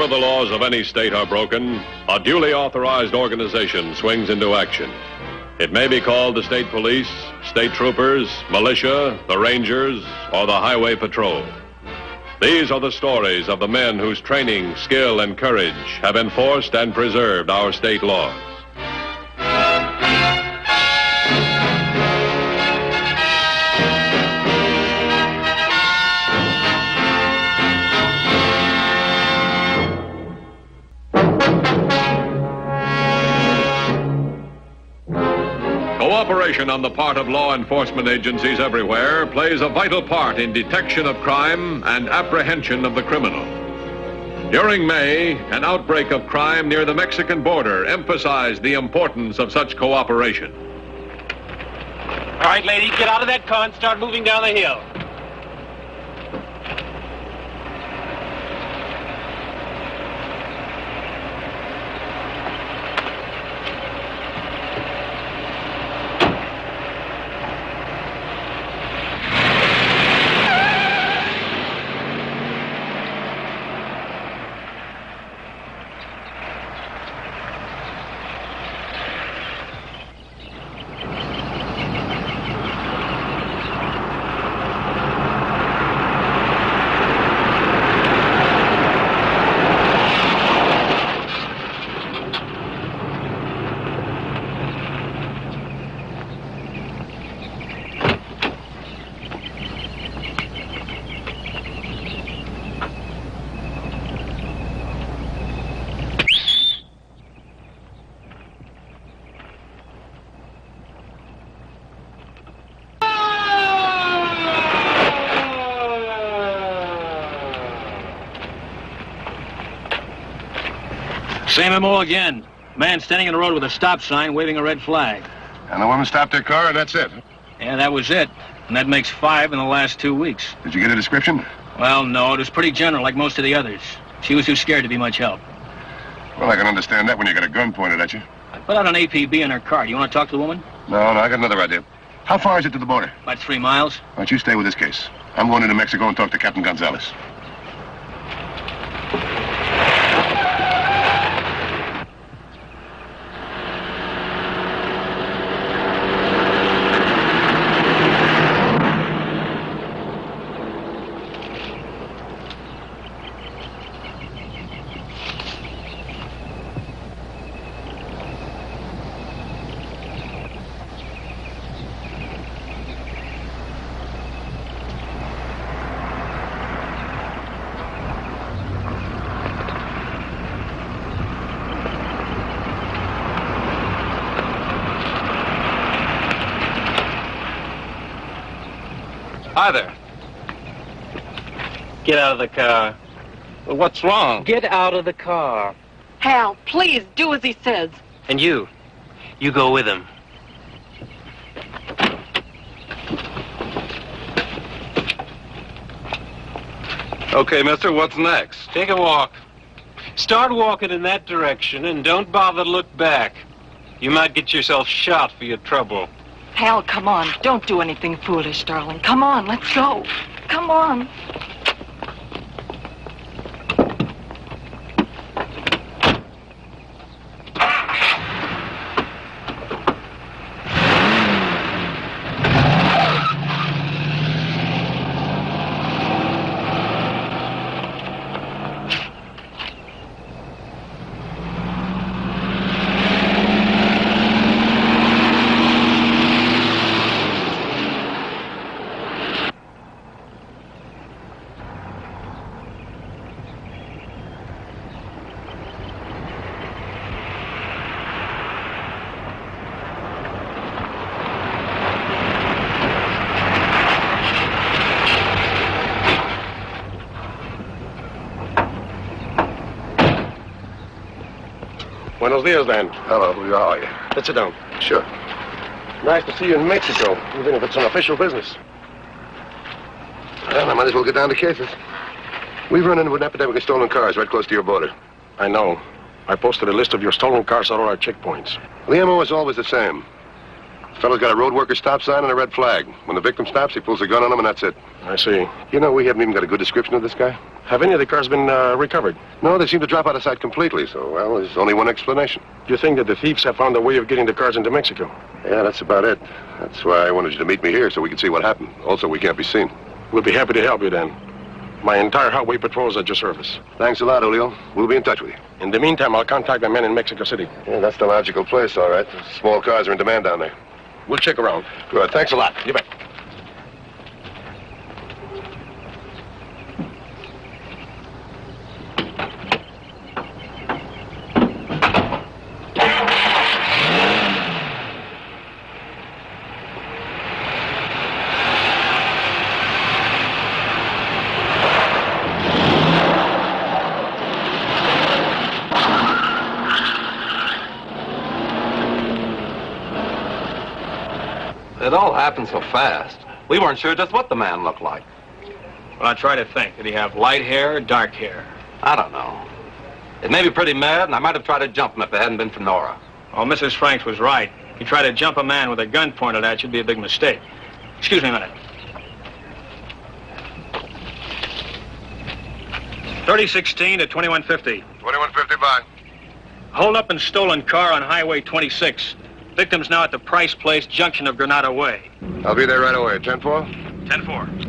Whenever the laws of any state are broken, a duly authorized organization swings into action. It may be called the state police, state troopers, militia, the rangers, or the highway patrol. These are the stories of the men whose training, skill, and courage have enforced and preserved our state laws. Cooperation on the part of law enforcement agencies everywhere plays a vital part in detection of crime and apprehension of the criminal. During May, an outbreak of crime near the Mexican border emphasized the importance of such cooperation. All right, ladies, get out of that car and start moving down the hill. Same MO again. Man standing in the road with a stop sign waving a red flag. And the woman stopped her car and that's it? Yeah, that was it. And that makes 5 in the last 2 weeks. Did you get a description? Well, no, it was pretty general, like most of the others. She was too scared to be much help. Well, I can understand that when you got a gun pointed at you. I put out an APB in her car. Do you want to talk to the woman? No, I got another idea. How far is it to the border? About 3 miles. Why don't you stay with this case? I'm going into Mexico and talk to Captain Gonzalez. Hi there. Get out of the car. Well, what's wrong? Get out of the car. Hal, please, do as he says. And you go with him. Okay, mister, what's next? Take a walk. Start walking in that direction and don't bother to look back. You might get yourself shot for your trouble. Hal, come on. Don't do anything foolish, darling. Come on, let's go. Come on. Buenos dias, Dan. Hello, how are you? Let's sit down. Sure. Nice to see you in Mexico, even if it's an official business. Well, I might as well get down to cases. We've run into an epidemic of stolen cars right close to your border. I know. I posted a list of your stolen cars at all our checkpoints. The MO is always the same. Fellow's got a road worker stop sign and a red flag. When the victim stops, he pulls a gun on him, and that's it. I see. You know, we haven't even got a good description of this guy. Have any of the cars been recovered? No, they seem to drop out of sight completely, so, well, there's only one explanation. Do you think that the thieves have found a way of getting the cars into Mexico? Yeah, that's about it. That's why I wanted you to meet me here, so we can see what happened. Also, we can't be seen. We'll be happy to help you then. My entire highway patrol is at your service. Thanks a lot, Julio. We'll be in touch with you. In the meantime, I'll contact my men in Mexico City. Yeah, that's the logical place, all right. Small cars are in demand down there. We'll check around. Good. Thanks a lot. You bet. It all happened so fast. We weren't sure just what the man looked like. Well, I try to think. Did he have light hair or dark hair? I don't know. It made me pretty mad, and I might have tried to jump him if it hadn't been for Nora. Oh, Mrs. Franks was right. If you try to jump a man with a gun pointed at you, it'd be a big mistake. Excuse me a minute. 3016 to 2150. 2150, bye. Hold up and stolen car on Highway 26. Victim's now at the Price Place junction of Granada Way. I'll be there right away. 10-4? 10-4.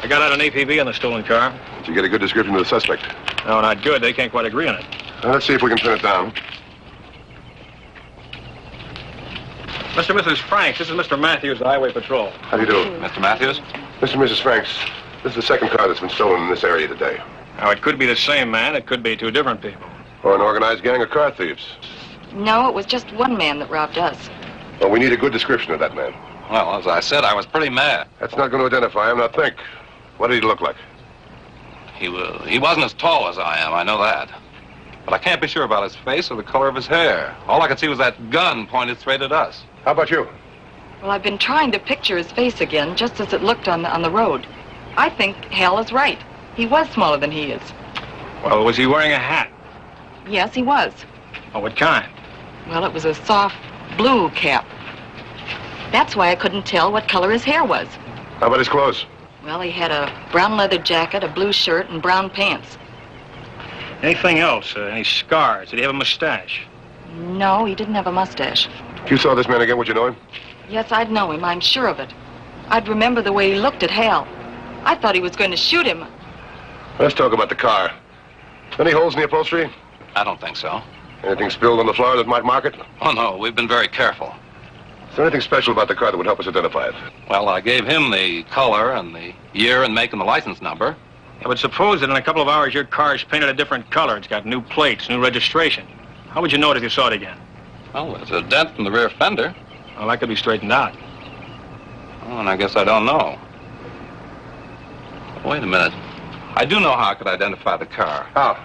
I got out an APB on the stolen car. Did you get a good description of the suspect? No, not good. They can't quite agree on it. Let's see if we can pin it down. Mr. and Mrs. Franks, this is Mr. Matthews, the Highway Patrol. How do you do? Mr. Matthews? Mr. and Mrs. Franks, this is the second car that's been stolen in this area today. Now, it could be the same man. It could be two different people. Or an organized gang of car thieves. No, it was just one man that robbed us. Well, we need a good description of that man. Well, as I said, I was pretty mad. That's not going to identify him. Now think. What did he look like? He wasn't as tall as I am, I know that. But I can't be sure about his face or the color of his hair. All I could see was that gun pointed straight at us. How about you? Well, I've been trying to picture his face again, just as it looked on the road. I think Hal is right. He was smaller than he is. Well, was he wearing a hat? Yes, he was. Oh, what kind? Well, it was a soft blue cap. That's why I couldn't tell what color his hair was. How about his clothes? Well, he had a brown leather jacket, a blue shirt, and brown pants. Anything else? Any scars? Did he have a mustache? No, he didn't have a mustache. If you saw this man again, would you know him? Yes, I'd know him. I'm sure of it. I'd remember the way he looked at Hal. I thought he was going to shoot him. Let's talk about the car. Any holes in the upholstery? I don't think so. Anything spilled on the floor that might mark it? Oh, no, we've been very careful. Is there anything special about the car that would help us identify it? Well, I gave him the color and the year and make and the license number. Yeah, but suppose that in a couple of hours your car's painted a different color. It's got new plates, new registration. How would you know it if you saw it again? Well, there's a dent in the rear fender. Well, that could be straightened out. Oh, and I guess I don't know. Wait a minute. I do know how I could identify the car. How?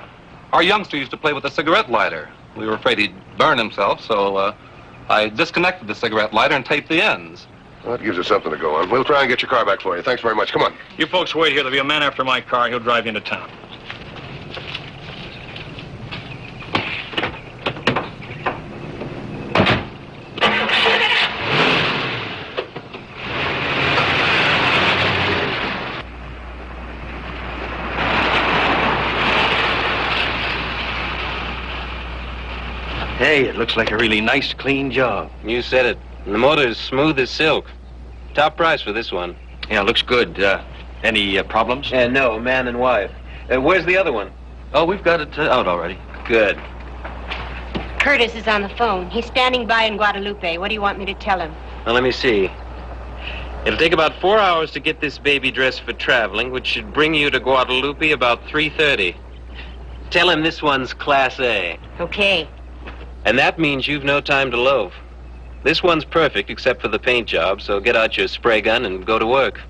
Our youngster used to play with a cigarette lighter. We were afraid he'd burn himself, so I disconnected the cigarette lighter and taped the ends. Well, that gives us something to go on. We'll try and get your car back for you. Thanks very much. Come on. You folks wait here. There'll be a man after my car. He'll drive you into town. Hey, it looks like a really nice, clean job. You said it. The motor is smooth as silk. Top price for this one. Yeah, looks good. Any problems? No, man and wife. Where's the other one? Oh, we've got it out already. Good. Curtis is on the phone. He's standing by in Guadalupe. What do you want me to tell him? Well, let me see. It'll take about 4 hours to get this baby dressed for traveling, which should bring you to Guadalupe about 3:30. Tell him this one's Class A. Okay. And that means you've no time to loaf. This one's perfect except for the paint job, so get out your spray gun and go to work.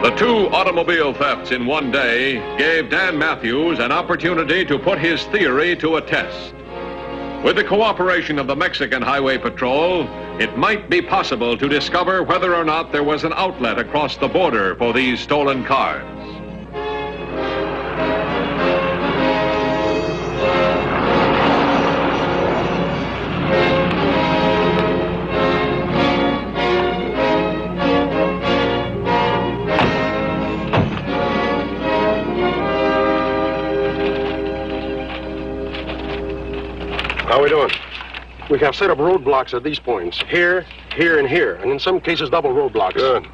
The two automobile thefts in one day gave Dan Matthews an opportunity to put his theory to a test. With the cooperation of the Mexican Highway Patrol, it might be possible to discover whether or not there was an outlet across the border for these stolen cars. How are we doing? We have set up roadblocks at these points. Here, here, and here. And in some cases, double roadblocks. Good.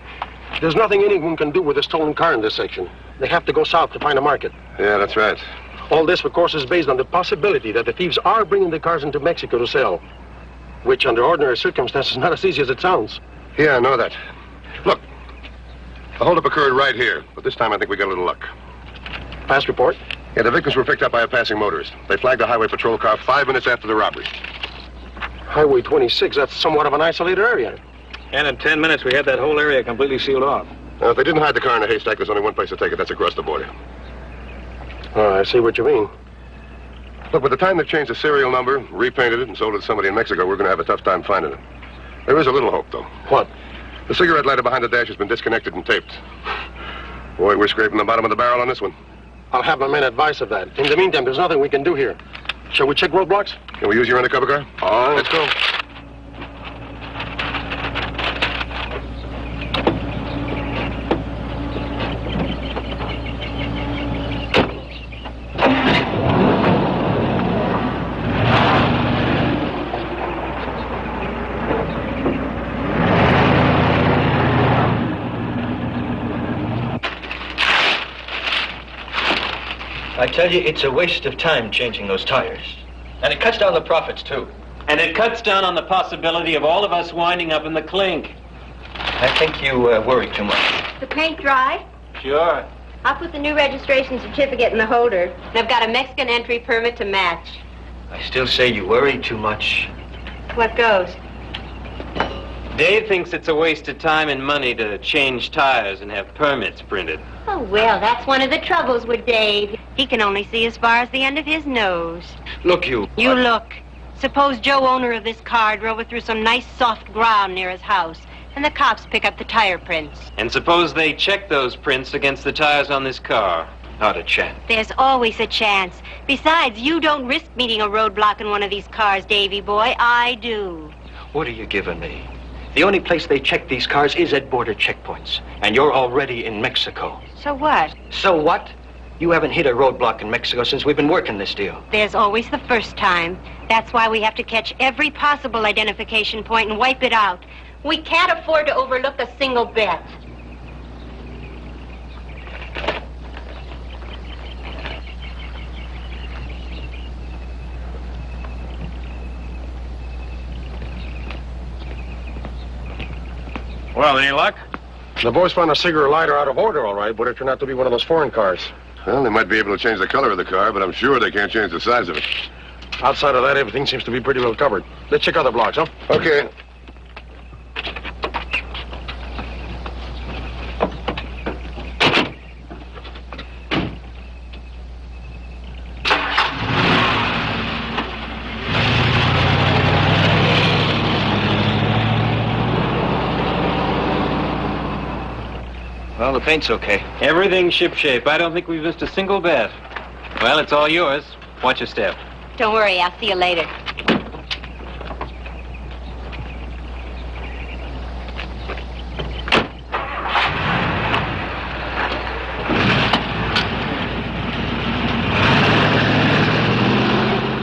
There's nothing anyone can do with a stolen car in this section. They have to go south to find a market. Yeah, that's right. All this, of course, is based on the possibility that the thieves are bringing the cars into Mexico to sell. Which, under ordinary circumstances, is not as easy as it sounds. Yeah, I know that. Look, the holdup occurred right here, but this time I think we got a little luck. Fast report? Yeah, the victims were picked up by a passing motorist. They flagged a highway patrol car 5 minutes after the robbery. Highway 26, that's somewhat of an isolated area. And in 10 minutes, we had that whole area completely sealed off. Now, if they didn't hide the car in a haystack, there's only one place to take it. That's across the border. Oh, I see what you mean. Look, by the time they've changed the serial number, repainted it, and sold it to somebody in Mexico, we're going to have a tough time finding it. There is a little hope, though. What? The cigarette lighter behind the dash has been disconnected and taped. Boy, we're scraping the bottom of the barrel on this one. I'll have my men advise of that. In the meantime, there's nothing we can do here. Shall we check roadblocks? Can we use your undercover car? Oh. Let's go. I tell you, it's a waste of time changing those tires. And it cuts down the profits, too. And it cuts down on the possibility of all of us winding up in the clink. I think you worry too much. The paint dry? Sure. I'll put the new registration certificate in the holder. And I've got a Mexican entry permit to match. I still say you worry too much. What goes? Dave thinks it's a waste of time and money to change tires and have permits printed. Oh, well, that's one of the troubles with Dave. He can only see as far as the end of his nose. Look, you... You look. Suppose Joe, owner of this car, drove it through some nice soft ground near his house, and the cops pick up the tire prints. And suppose they check those prints against the tires on this car. Not a chance. There's always a chance. Besides, you don't risk meeting a roadblock in one of these cars, Davy boy. I do. What are you giving me? The only place they check these cars is at border checkpoints. And you're already in Mexico. So what? So what? You haven't hit a roadblock in Mexico since we've been working this deal. There's always the first time. That's why we have to catch every possible identification point and wipe it out. We can't afford to overlook a single bet. Well, any luck? The boys found a cigarette lighter out of order, all right, but it turned out to be one of those foreign cars. Well, they might be able to change the color of the car, but I'm sure they can't change the size of it. Outside of that, everything seems to be pretty well covered. Let's check other blocks, huh? Okay. Well, the paint's okay. Everything's shipshape. I don't think we've missed a single bet. Well, it's all yours. Watch your step. Don't worry, I'll see you later.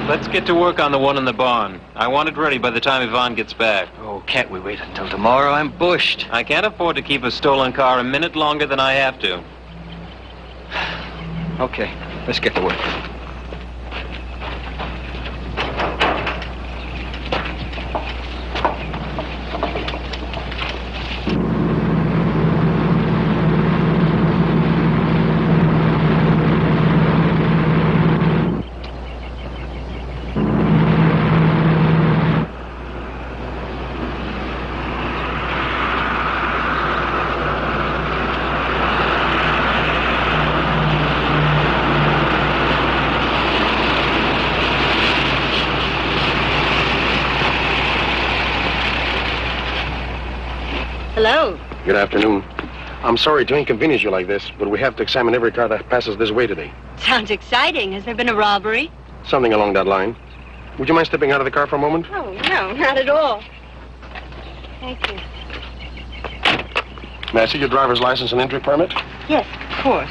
Let's get to work on the one in the barn. I want it ready by the time Yvonne gets back. Oh, can't we wait until tomorrow? I'm bushed. I can't afford to keep a stolen car a minute longer than I have to. Okay, let's get to work. Hello. Good afternoon. I'm sorry to inconvenience you like this, but we have to examine every car that passes this way today. Sounds exciting. Has there been a robbery? Something along that line. Would you mind stepping out of the car for a moment? Oh, no, not at all. Thank you. May I see your driver's license and entry permit? Yes, of course.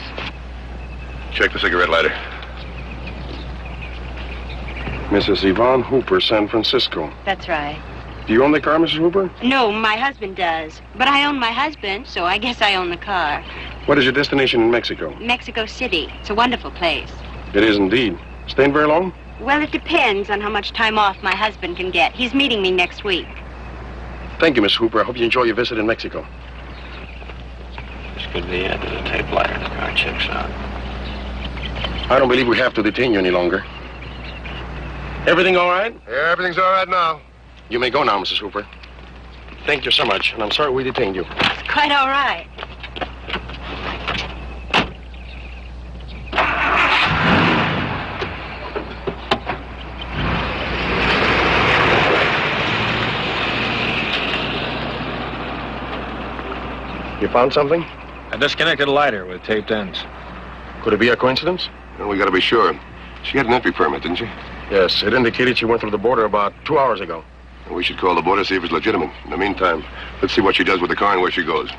Check the cigarette lighter. Mrs. Yvonne Hooper, San Francisco. That's right. Do you own the car, Mrs. Hooper? No, my husband does. But I own my husband, so I guess I own the car. What is your destination in Mexico? Mexico City. It's a wonderful place. It is indeed. Staying very long? Well, it depends on how much time off my husband can get. He's meeting me next week. Thank you, Miss Hooper. I hope you enjoy your visit in Mexico. This could be it. The tape lighter. The car checks out. I don't believe we have to detain you any longer. Everything all right? Yeah, everything's all right now. You may go now, Mrs. Hooper. Thank you so much, and I'm sorry we detained you. It's quite all right. You found something? A disconnected lighter with taped ends. Could it be a coincidence? Well, we gotta be sure. She had an entry permit, didn't she? Yes, it indicated she went through the border about 2 hours ago. Well, we should call the border, see if it's legitimate. In the meantime, let's see what she does with the car and where she goes.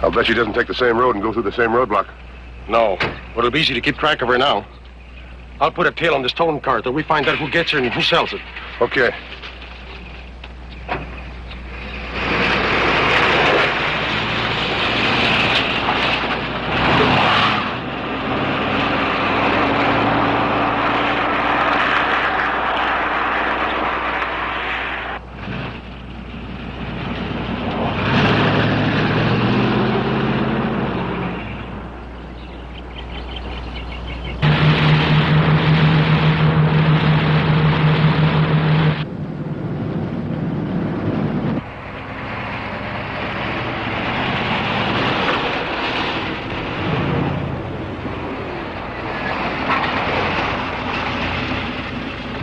I'll bet she doesn't take the same road and go through the same roadblock. No, but it'll be easy to keep track of her now. I'll put a tail on the stolen car till we find out who gets her and who sells it. Okay.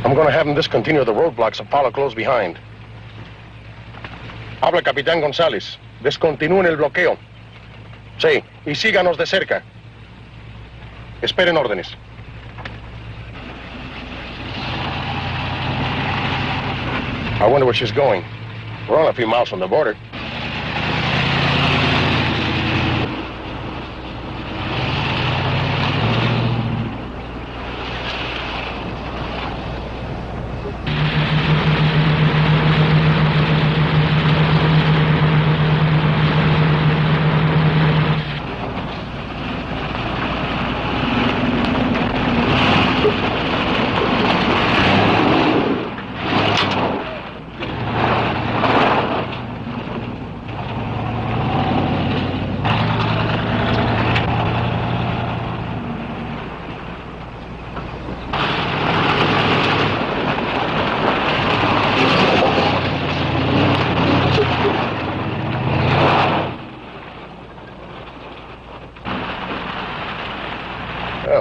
I'm going to have them discontinue the roadblocks and follow close behind. Habla Capitán González. Descontinúen el bloqueo. Sí, y síganos de cerca. Esperen órdenes. I wonder where she's going. We're only a few miles from the border.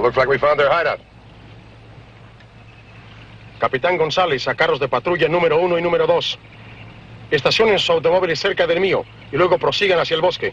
Looks like we found their hideout. Capitán González, a carros de patrulla número 1 y número 2. Estacionen sus automóviles cerca del mío y luego prosigan hacia el bosque.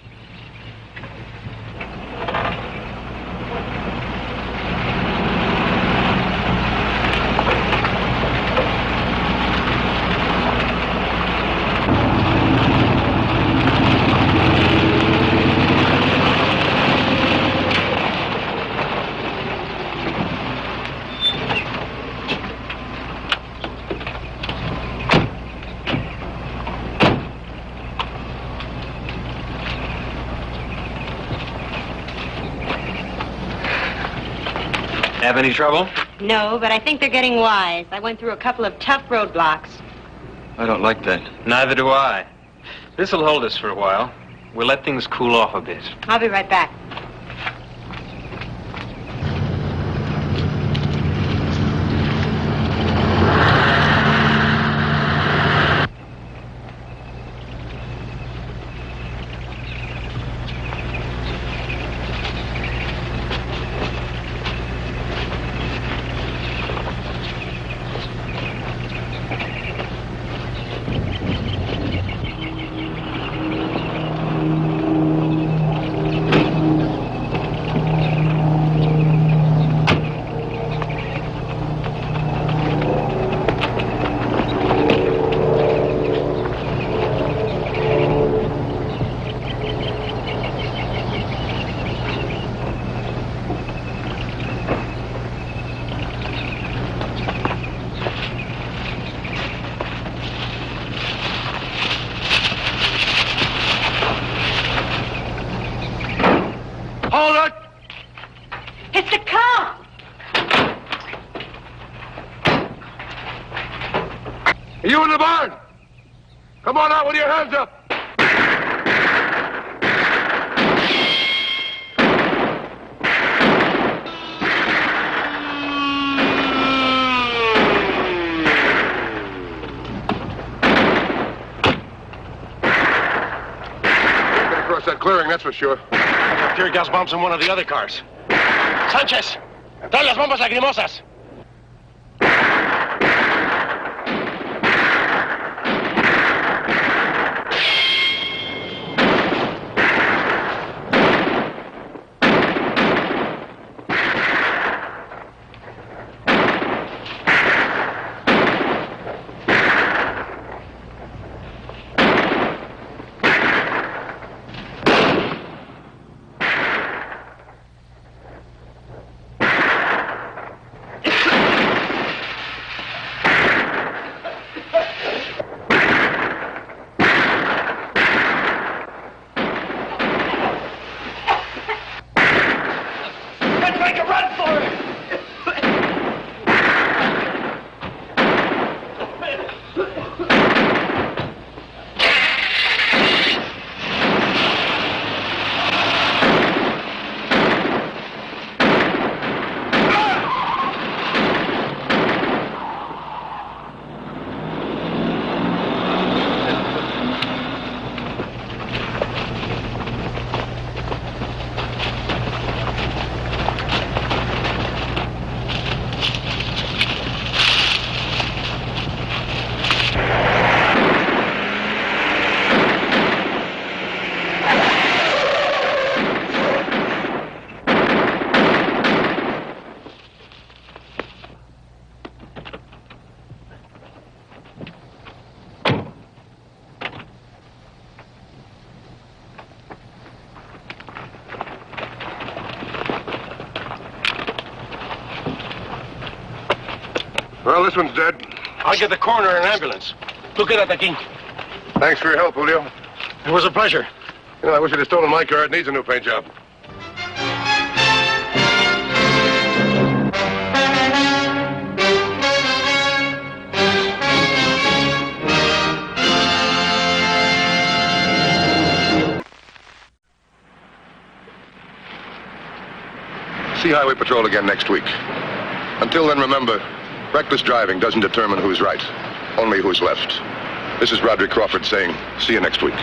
Have any trouble? No, but I think they're getting wise. I went through a couple of tough roadblocks. I don't like that. Neither do I. This'll hold us for a while. We'll let things cool off a bit. I'll be right back. You in the barn? Come on out with your hands up. Get across that clearing, that's for sure. I got tear gas bombs in one of the other cars. Sanchez, trae las bombas lacrimosas. Well, this one's dead. I'll get the coroner an ambulance. Tú quédate aquí. Thanks for your help, Julio. It was a pleasure. You know, I wish you'd have stolen my car. It needs a new paint job. See Highway Patrol again next week. Until then, remember, reckless driving doesn't determine who's right, only who's left. This is Roderick Crawford saying, see you next week.